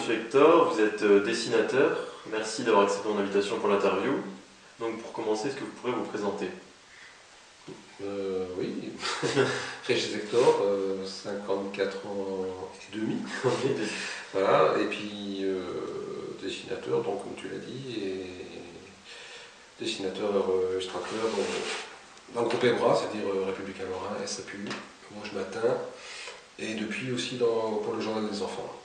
Monsieur Hector, vous êtes dessinateur. Merci d'avoir accepté mon invitation pour l'interview. Donc pour commencer, est-ce que vous pourrez vous présenter? Oui, Régis Hector, 54 ans et demi. Voilà, et puis dessinateur, donc comme tu l'as dit, et dessinateur illustrateur dans le groupe EBRA, c'est-à-dire Républicain Lorrain, SAPU, Rouge Matin, et depuis aussi pour le Journal des enfants.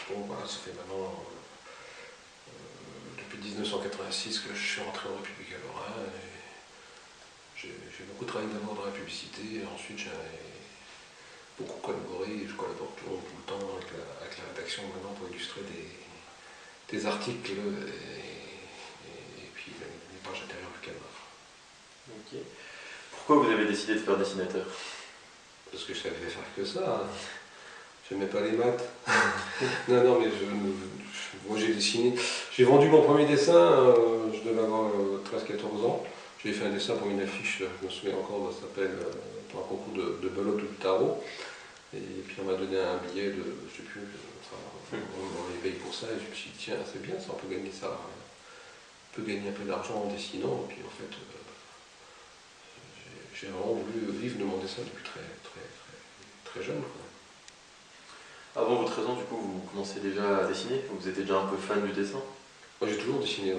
Bon, voilà, ça fait maintenant depuis 1986 que je suis rentré en Républicain Lorrain. J'ai beaucoup travaillé d'abord dans la publicité, et ensuite j'ai beaucoup collaboré, et je collabore toujours tout le temps avec la rédaction maintenant pour illustrer des articles et puis les pages intérieures du Calmar. Ok. Pourquoi vous avez décidé de faire dessinateur? Parce que je savais faire que ça. Je n'aimais pas les maths. Non, mais moi j'ai dessiné. J'ai vendu mon premier dessin, je devais avoir 13-14 ans. J'ai fait un dessin pour une affiche, je me souviens encore, ça s'appelle pour un concours de belote ou de tarot. Et puis on m'a donné un billet de, je sais plus, on les paye pour ça, et je me suis dit, tiens, c'est bien ça, on peut gagner ça. On peut gagner un peu d'argent en dessinant, et puis en fait, j'ai vraiment voulu vivre de mon dessin depuis très jeune. Quoi. Avant vos 13 ans, du coup, vous commencez déjà à dessiner? Vous étiez déjà un peu fan du dessin? Moi j'ai toujours dessiné,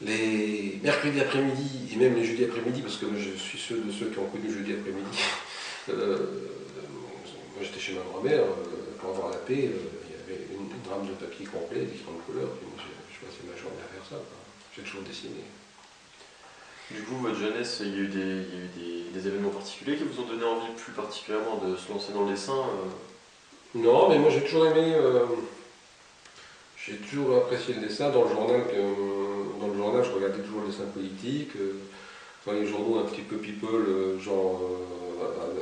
les mercredis après-midi et même les jeudis après-midi, parce que moi je suis de ceux qui ont connu le jeudi après-midi. Moi j'étais chez ma grand-mère, pour avoir la paix, il y avait une rame de papier complet, différentes couleurs, puis moi je passais ma journée à faire ça. J'ai toujours dessiné. Du coup, votre jeunesse, il y a eu des événements particuliers qui vous ont donné envie plus particulièrement de se lancer dans le dessin? Non, mais moi j'ai toujours aimé, j'ai toujours apprécié le dessin. Dans le journal, je regardais toujours le dessin politique. Dans les journaux un petit peu people,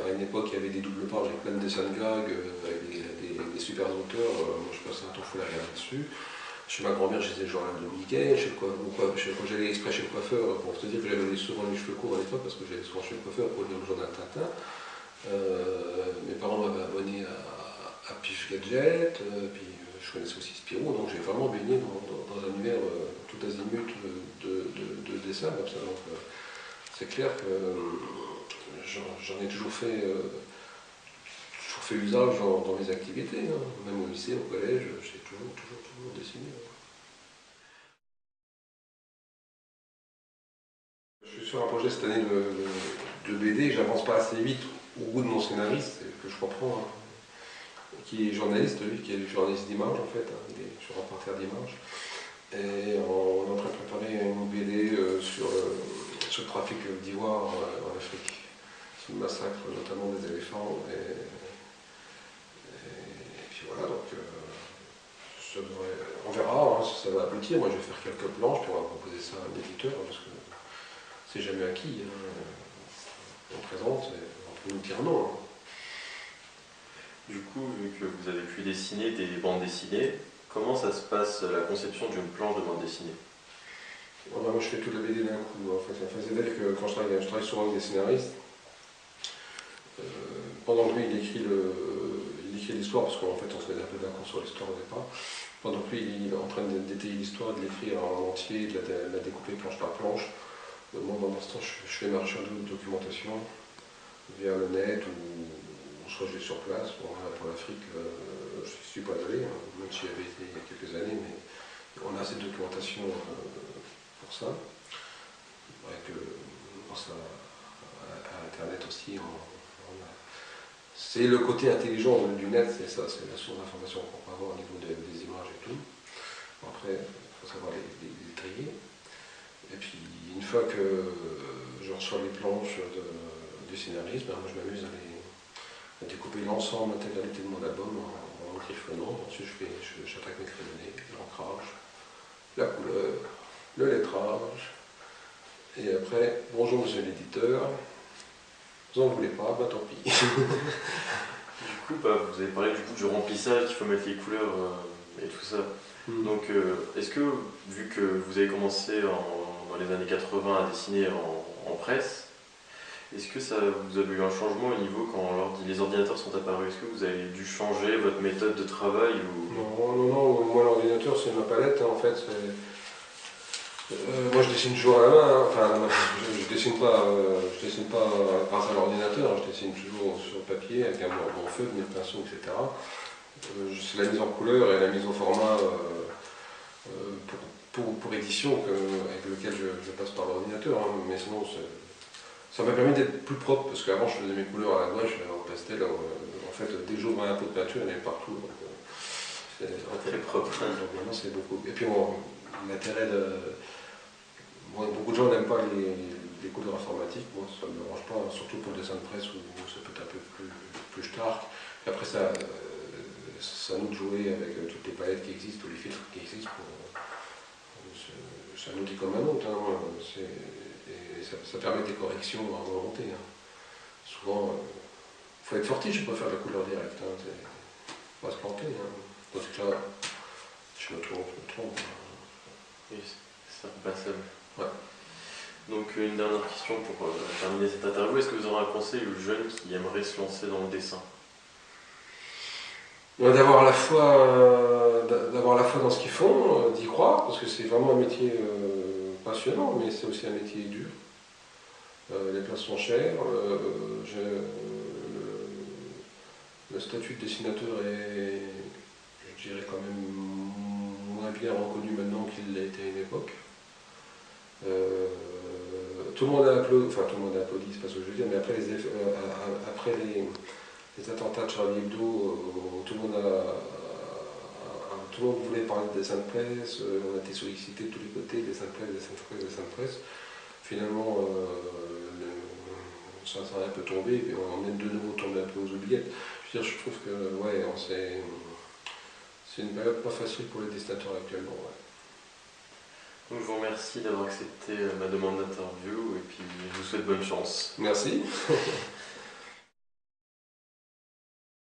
à une époque il y avait des doubles pages avec plein de dessins de gags, avec des super auteurs. Moi je passais un temps fou à regarder dessus. Chez ma grand-mère, je lisais le journal dominicain. Quand j'allais exprès chez le coiffeur, pour te dire que j'avais souvent les cheveux courts à l'époque, parce que j'allais souvent chez le coiffeur pour lire le journal Tintin. Mes parents m'avaient abonné à Pif Gadget, puis je connaissais aussi Spirou, donc j'ai vraiment baigné dans un univers tout azimut de dessin comme ça. Donc c'est clair que j'en ai toujours fait usage dans mes activités, hein. Même au lycée, au collège, j'ai toujours dessiné. Je suis sur un projet cette année de BD, j'avance pas assez vite au bout de mon scénariste, que je comprends, hein, qui est journaliste, lui, qui est journaliste d'image en fait, hein, je suis reporter d'image. Et on est en train de préparer une BD sur le trafic d'ivoire en Afrique, sur le massacre notamment des éléphants. Et puis voilà, donc on verra hein, si ça va aboutir. Moi je vais faire quelques planches, puis on va proposer ça à un éditeur, parce que c'est jamais acquis. Hein. On présente, on peut nous dire non. Hein. Du coup, vu que vous avez pu dessiner des bandes dessinées, comment ça se passe la conception d'une planche de bande dessinée? Moi je fais toute la BD d'un coup. En fait. C'est-à-dire que quand je travaille souvent avec des scénaristes, pendant que lui il écrit l'histoire, parce qu'en fait on se met un peu d'accord sur l'histoire au départ, pendant que lui il est en train d'étayer l'histoire, de l'écrire en entier, de la découper planche par planche, moi dans l'instant je fais ma recherche de documentation via le net ou soit je vais sur place. Pour l'Afrique, je ne suis pas allé, hein, même si j'y avais été il y a quelques années, mais on a assez de documentation pour ça. Avec, grâce à Internet aussi, c'est le côté intelligent du net, c'est ça, c'est la source d'information qu'on peut avoir au niveau des images et tout. Bon, après, il faut savoir les trier. Et puis, une fois que je reçois les planches du scénariste, ben, moi je m'amuse à découper l'ensemble, l'intégralité de mon album en griffonnant. Ensuite, j'attaque mes crayonnés, l'ancrage, la couleur, le lettrage. Et après, bonjour monsieur l'éditeur, vous en voulez pas, bah tant pis. Du coup, vous avez parlé du remplissage, qu'il faut mettre les couleurs et tout ça. Donc, est-ce que, vu que vous avez commencé dans les années 80 à dessiner en presse, Est-ce que vous avez eu un changement au niveau quand les ordinateurs sont apparus? Est-ce que vous avez dû changer votre méthode de travail ou... Non, moi l'ordinateur c'est ma palette en fait. Moi je dessine toujours à la main, hein. Enfin je dessine pas grâce à l'ordinateur, je dessine toujours sur papier avec mon feutre, mes pinceaux, etc. C'est la mise en couleur et la mise au format pour édition avec lequel je passe par l'ordinateur, hein. Mais sinon ça m'a permis d'être plus propre parce qu'avant je faisais mes couleurs à la gouache, en pastel, en fait dès que j'ouvre un pot de peinture elle est partout. C'est très propre. Donc maintenant c'est beaucoup. Et puis bon, l'intérêt de... Bon, beaucoup de gens n'aiment pas les couleurs informatiques, moi ça ne me dérange pas, surtout pour le dessin de presse où ça peut être un peu plus stark. Et après ça à nous de jouer avec toutes les palettes qui existent, tous les filtres qui existent. C'est un outil comme un autre, hein. Et ça permet des corrections à volonté. Hein. Souvent, il faut être fortiche pour faire de la couleur directe. Hein. On va se planter. Hein. Parce que là, je me trompe. Oui, c'est repassable. Ouais. Donc une dernière question pour terminer cette interview. Est-ce que vous aurez un conseil aux jeunes qui aimeraient se lancer dans le dessin? D'avoir la foi dans ce qu'ils font, d'y croire, parce que c'est vraiment un métier passionnant, mais c'est aussi un métier dur. Les places sont chères, le statut de dessinateur est, je dirais, quand même moins bien reconnu maintenant qu'il l'a été à une époque. Tout le monde a applaudi, c'est pas ce que je veux dire, mais après les attentats de Charlie Hebdo, tout le monde voulait parler de dessin de presse, on a été sollicité de tous les côtés, dessin de presse. Finalement, ça a un peu tombé, et on est de nouveau tombé un peu aux oubliettes. Je veux dire, je trouve que ouais, c'est une période pas facile pour les dessinateurs actuellement. Ouais. Donc je vous remercie d'avoir accepté ma demande d'interview et puis je vous souhaite bonne chance. Merci.